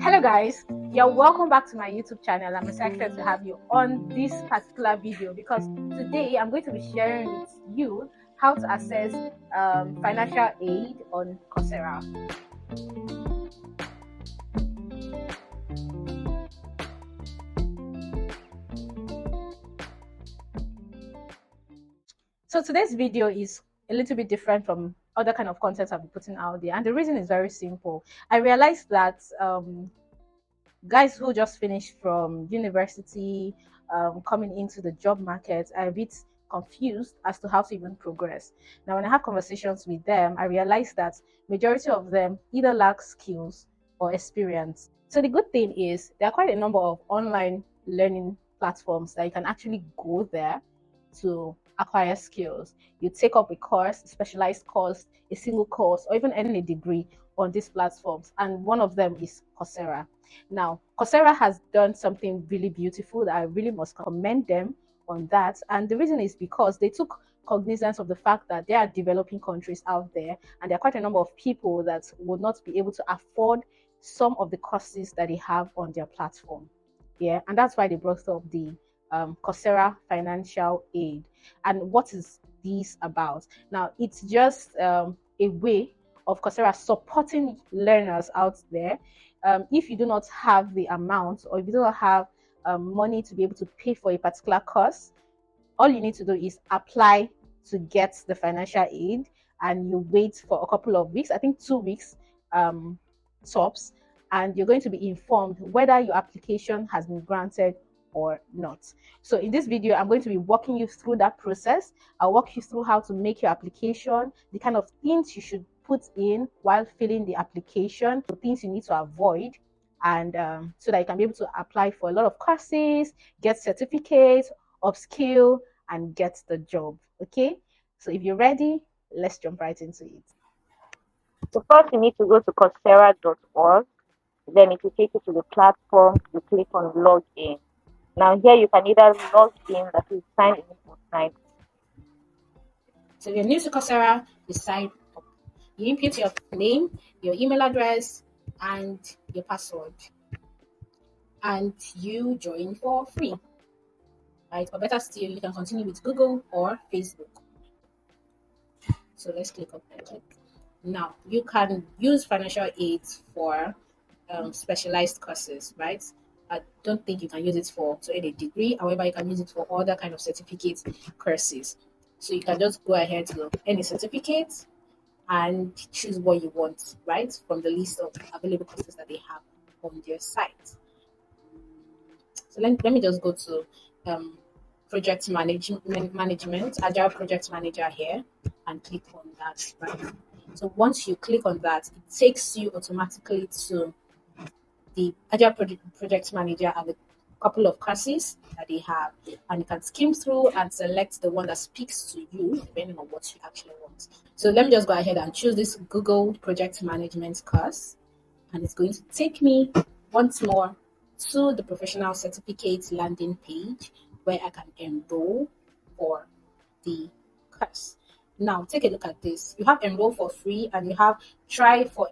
Hello guys, you're welcome back to my YouTube channel. I'm excited to have you on this particular video because today I'm going to be sharing with you how to access financial aid on Coursera. So today's video is a little bit different from other kind of content I've been putting out there, and the reason is very simple. I realized that guys who just finished from university, coming into the job market, are a bit confused as to how to even progress. Now, when I have conversations with them, I realize that majority of them either lack skills or experience. So the good thing is there are quite a number of online learning platforms that you can actually go there to acquire skills. You take up a course, a specialized course, a single course, or even any degree on these platforms. And one of them is Coursera. Now, Coursera has done something really beautiful that I really must commend them on that. And the reason is because they took cognizance of the fact that there are developing countries out there, and there are quite a number of people that would not be able to afford some of the courses that they have on their platform. Yeah, and that's why they brought up the Coursera financial aid. And what is this about? Now, it's just a way of Coursera supporting learners out there. If you do not have the amount, or if you don't have money to be able to pay for a particular course, all you need to do is apply to get the financial aid, and you wait for a couple of weeks, I think 2 weeks tops, and you're going to be informed whether your application has been granted or not. So in this video, I'm going to be walking you through that process. I'll walk you through how to make your application, the kind of things you should put in while filling the application, the things you need to avoid, and so that you can be able to apply for a lot of courses, get certificates, upskill, and get the job. Okay, so if you're ready, let's jump right into it. So first you need to go to Coursera.org. Then it will take you to the platform. You click on login. Now here you can either log in, that is sign in or sign up. So if you're new to Coursera, you sign up. You input your name, your email address, and your password, and you join for free. Right? Or better still, you can continue with Google or Facebook. So let's click on that. Now you can use financial aid for specialized courses, right? I don't think you can use it for to any degree. However, you can use it for other kind of certificate courses. So you can just go ahead to any certificate and choose what you want, right, from the list of available courses that they have on their site. So let me just go to project management, agile project manager here, and click on that, right? So once you click on that, it takes you automatically to the agile project manager and a couple of courses that they have, and you can skim through and select the one that speaks to you depending on what you actually want. So let me just go ahead and choose this Google project management course, and it's going to take me once more to the professional certificate landing page where I can enroll for the course. Now take a look at this. You have enroll for free, and you have try for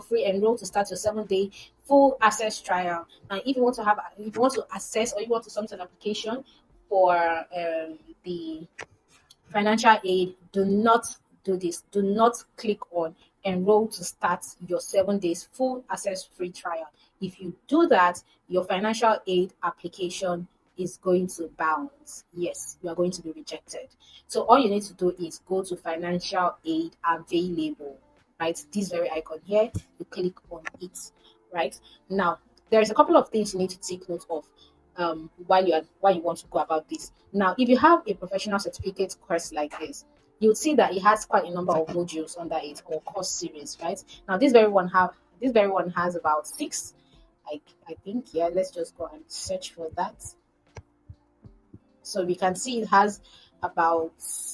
free, enroll to start your 7-day full access trial. And if you want to access, or you want to submit an application for the financial aid, do not do this. Do not click on enroll to start your 7 days full access free trial. If you do that, your financial aid application is going to bounce. Yes, you are going to be rejected. So all you need to do is go to financial aid available, right? This very icon here, you click on it, right? Now, there's a couple of things you need to take note of while you want to go about this. Now, if you have a professional certificate course like this, you'll see that it has quite a number of modules under it, or course series, right? Now, this very one has about 6. I think, yeah. Let's just go and search for that. So we can see it has about,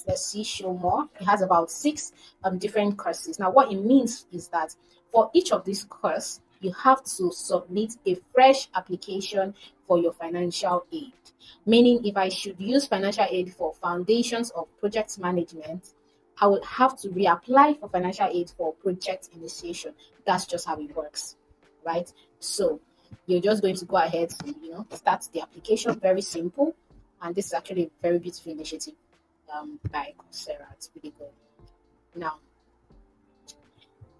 let's see, show more. It has about 6 different courses. Now, what it means is that for each of these courses, you have to submit a fresh application for your financial aid. Meaning, if I should use financial aid for foundations of project management, I would have to reapply for financial aid for project initiation. That's just how it works. right? So you're just going to go ahead to, start the application. Very simple. And this is actually a very beautiful initiative by Coursera. It's really good. Now,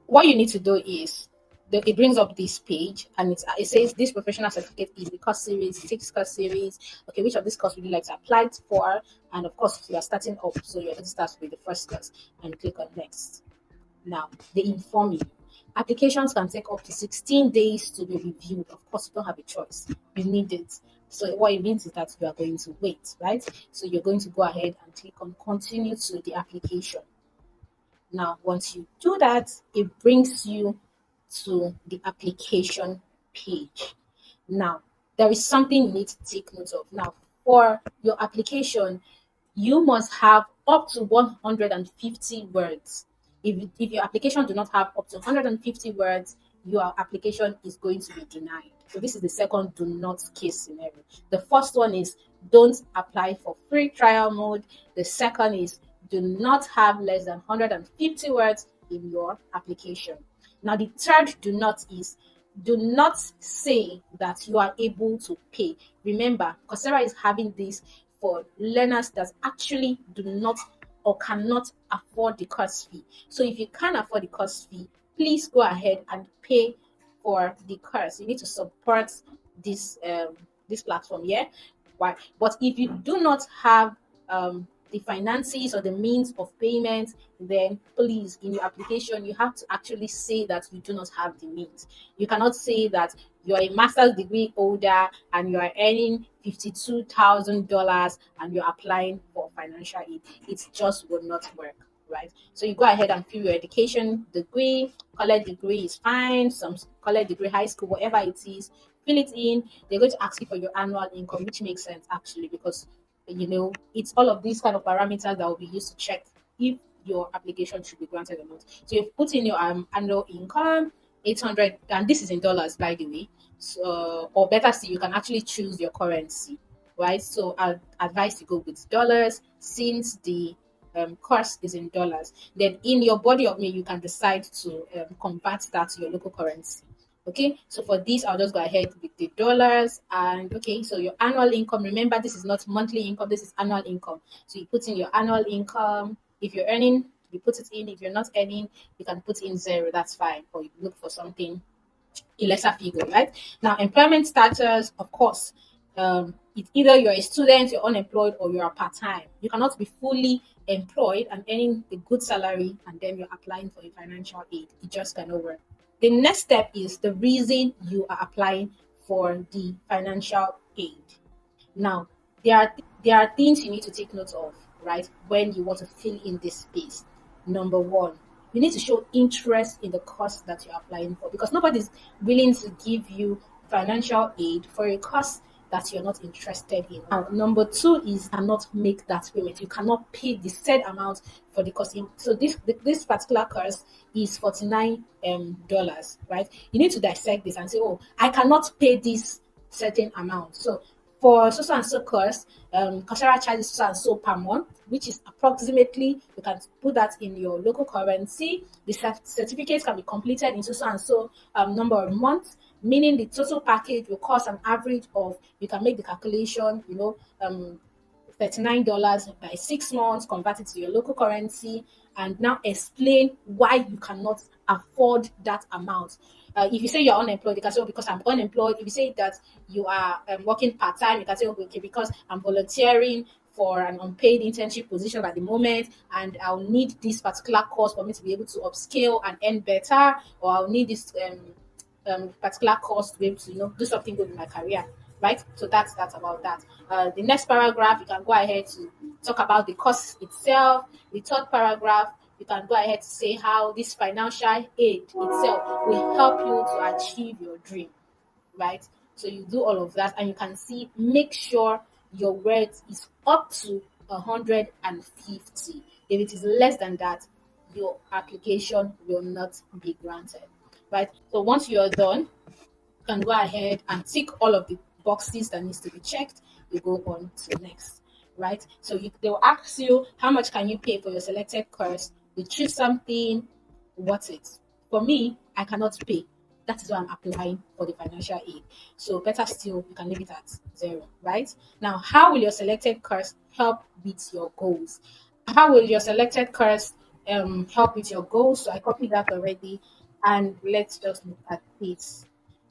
what you need to do is it brings up this page and it says this professional certificate is the course series, 6 course series. Okay, which of this course would you like to apply for? And of course, you are starting up, so your starts with the first course and click on next. Now, they inform you. Applications can take up to 16 days to be reviewed. Of course, you don't have a choice. You need it. So what it means is that you are going to wait, right? So you're going to go ahead and click on continue to the application. Now, once you do that, it brings you to the application page. Now, there is something you need to take note of. Now, for your application, you must have up to 150 words. If your application do not have up to 150 words, your application is going to be denied. So this is the second do not case scenario. The first one is don't apply for free trial mode. The second is do not have less than 150 words in your application. Now the third do not is do not say that you are able to pay. Remember, Coursera is having this for learners that actually do not or cannot afford the course fee. So if you can't afford the course fee, please go ahead and pay for the course. You need to support this platform, yeah. Why? But if you do not have the finances or the means of payment, then please, in your application, you have to actually say that you do not have the means. You cannot say that you are a master's degree holder and you are earning $52,000 and you're applying for financial aid. It just will not work, right? So you go ahead and fill your education degree. College degree is fine. Some college degree, high school, whatever it is, fill it in. They're going to ask you for your annual income, which makes sense actually because it's all of these kind of parameters that will be used to check if your application should be granted or not. So you've put in your annual income, 800, and this is in dollars, by the way. So, or better still, you can actually choose your currency, right? So I advise to go with dollars since the course is in dollars. Then in your body of me, you can decide to convert that to your local currency. Okay, so for this, I'll just go ahead with the dollars. And okay, so your annual income, remember, this is not monthly income, this is annual income. So you put in your annual income. If you're earning, you put it in. If you're not earning, you can put in zero, that's fine. Or you look for something a lesser figure, right? Now, employment status, of course, it's either you're a student, you're unemployed, or you're part time. You cannot be fully employed and earning a good salary and then you're applying for a financial aid. It just cannot work. The next step is the reason you are applying for the financial aid. Now, there are things you need to take note of, right, when you want to fill in this space. Number one, you need to show interest in the course that you're applying for because nobody's willing to give you financial aid for a course that you're not interested in. Now, number two is you cannot make that payment. You cannot pay the said amount for the course. So this particular course is $49 right? You need to dissect this and say, oh, I cannot pay this certain amount. So for so and so course, Coursera charges so and so per month, which is approximately, you can put that in your local currency. The certificate can be completed in so and so number of months, meaning the total package will cost an average of, you can make the calculation, $39 by 6 months, convert it to your local currency, and now explain why you cannot afford that amount. If you say you're unemployed, you can say, oh, because I'm unemployed. If you say that you are working part time, you can say, oh, okay, because I'm volunteering for an unpaid internship position at the moment, and I'll need this particular course for me to be able to upscale and earn better, or I'll need this particular course to be able to do something good in my career, right? So that's about that. The next paragraph, you can go ahead to talk about the course itself. The third paragraph, you can go ahead to say how this financial aid itself will help you to achieve your dream, right? So you do all of that, and you can see, make sure your words is up to 150. If it is less than that, your application will not be granted, right? So once you're done, you can go ahead and tick all of the boxes that needs to be checked. You go on to next, right? So they'll ask you how much can you pay for your selected course. You choose something, what's it? For me, I cannot pay. that is why I'm applying for the financial aid. So better still, you can leave it at 0, right? Now, how will your selected course help with your goals? How will your selected course help with your goals? So I copied that already, and let's just look at this.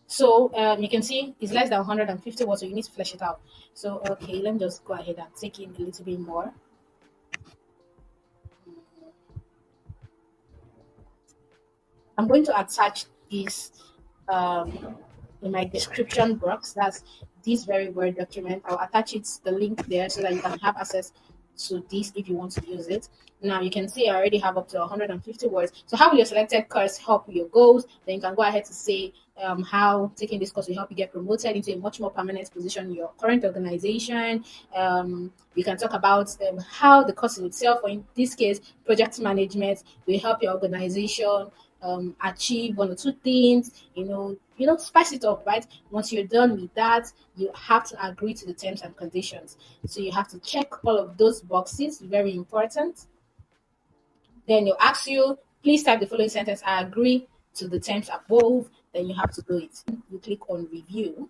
So you can see it's less than 150 words, so you need to flesh it out. So okay, let me just go ahead and take in a little bit more. I'm going to attach this um, in my description box. That's this very Word document. I'll attach it, the link there, so that you can have access to this if you want to use it. Now you can see I already have up to 150 words. So how will your selected course help with your goals? Then you can go ahead to say how taking this course will help you get promoted into a much more permanent position in your current organization. You can talk about how the course in itself, or in this case, project management, will help your organization achieve one or two things. Spice it up, right? Once you're done with that, you have to agree to the terms and conditions. So you have to check all of those boxes, very important. Then they'll ask you, please type the following sentence: I agree to the terms above. Then you have to do it. You click on review,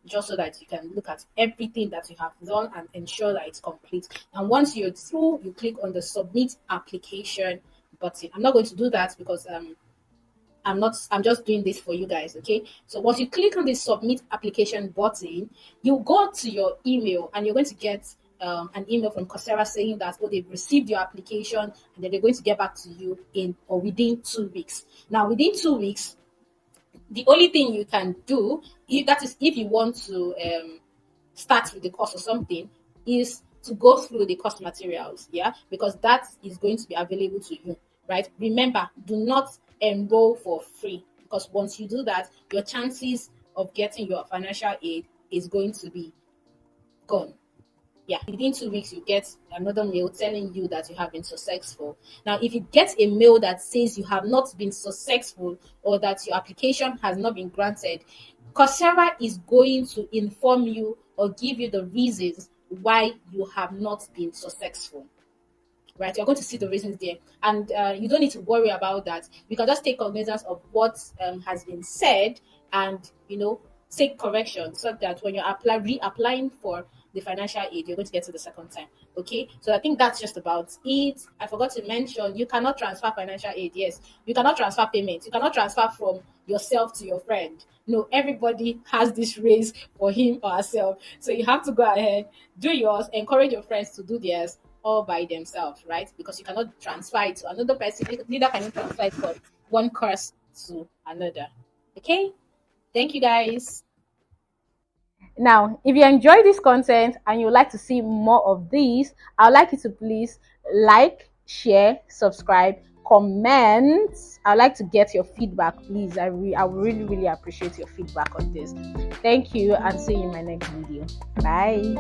just so that you can look at everything that you have done and ensure that it's complete. And once you're through, you click on the submit application button. I'm not going to do that because I'm just doing this for you guys. Okay, so once you click on the submit application button, you go to your email, and you're going to get an email from Coursera saying that, oh, they've received your application, and then they're going to get back to you in or within 2 weeks. Now, within 2 weeks, the only thing you can do, if you want to start with the course or something, is to go through the course materials, yeah, because that is going to be available to you, right? Remember, do not enroll for free, because once you do that, your chances of getting your financial aid is going to be gone. Yeah, within 2 weeks, you get another mail telling you that you have been successful. Now, if you get a mail that says you have not been successful, or that your application has not been granted, Coursera is going to inform you or give you the reasons why you have not been successful. Right, you're going to see the reasons there, and you don't need to worry about that. You can just take cognizance of what has been said, and take correction, so that when you're reapplying for the financial aid, you're going to get to the second time. Okay, so I think that's just about it. I forgot to mention, you cannot transfer financial aid. Yes, you cannot transfer payments. You cannot transfer from yourself to your friend. No, everybody has this race for him or herself. So you have to go ahead, do yours, encourage your friends to do theirs all by themselves, right? Because you cannot transfer it to another person. Neither can you transfer it from one course to another. Okay? Thank you, guys. Now, if you enjoy this content and you would like to see more of these, I would like you to please like, share, subscribe, comment. I'd like to get your feedback, please. I would really, really appreciate your feedback on this. Thank you, and see you in my next video. Bye.